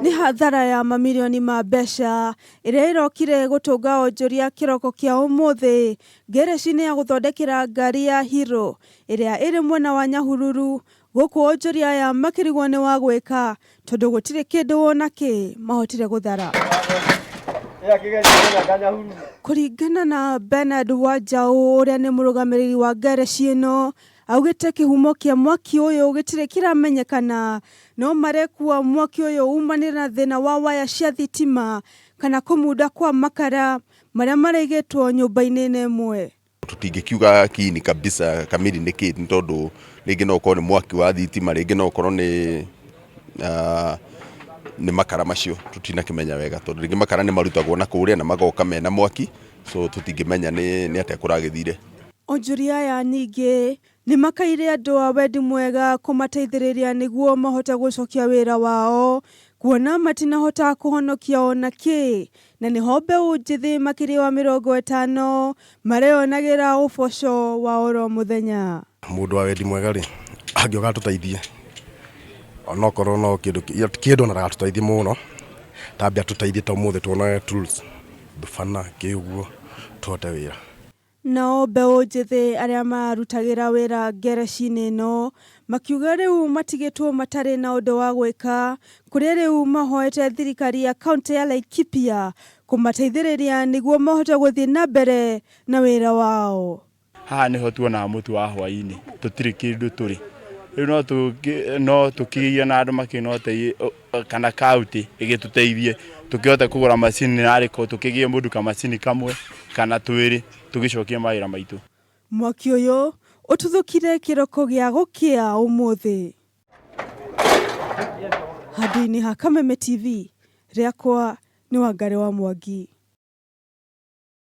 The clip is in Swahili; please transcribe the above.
Ni hathara ya mamilioni ma mbeca iria irokire gutunga onjoria kiroko kia umuthi gereci-ini ya guthondekera ngari ya Hero iria iri mwena wa Nyahururu guku onjoria aya makirigwo ni wa gwika tondu gutire kindu wonaki mahotire guthara. Kuringana na Bernard Wanjaũ uria ni murugamiriri wa gereci ino, augite kihumo kia mwaki uyu gitire kiramenyekana, no marekua mwaki uyu umanire na thina wa waya cia thitima kana kumunda kwa makara maria maregetwo nyumba-ini nemwe. Tutingikiuga kini kabisa kamili niki tondu ringi no ukorwo ni mwaki wa thitima, ringi no ukorwo ni makara macio tutinakimenya wega tondu ringi makara ni marutagwo na kuria na magoka mena mwaki, so tutingimenya ni atia kuragithire. Onjoria aya ningi ni makaire andu a wendi mwega kumateithiriria niguo mahote gucokia wira wao, kuona matinahota kuhonokia ona ki, na ni mbeũ njithi makiri wa 50 mareonagira uboco wa oro muthenya. Mundu wa wendi mwega ri angioka tuteithie ona korwo no kindu na gatuteithie muno, tambia tuteithie ta umuthi tuona tools bufana kiuguo tote wira. Nao mbeũ njithi aria marutagira wira gereci-ini ino makiuga riu matigitwo matari na undu wa gwika, kuri riu mahoete thirikari ya kaunti ya Laikipia kumateithiriria niguo mahote guthii na mbere na wira wao. Haha niho tuona mutu wa hwaini tutiri kindu turi riu no tukigia na andu makinote kana kaunti igituteithie tukihota kugura macini nariko tukigie mundu ka macini kamwe kana twiri tugicokia mawira maitu. Mwaki uyu ututhukire kiroko gia gukia umuthi. Handũ-inĩ ha Kameme TV, riakwa ni Wangari wa Mwangi.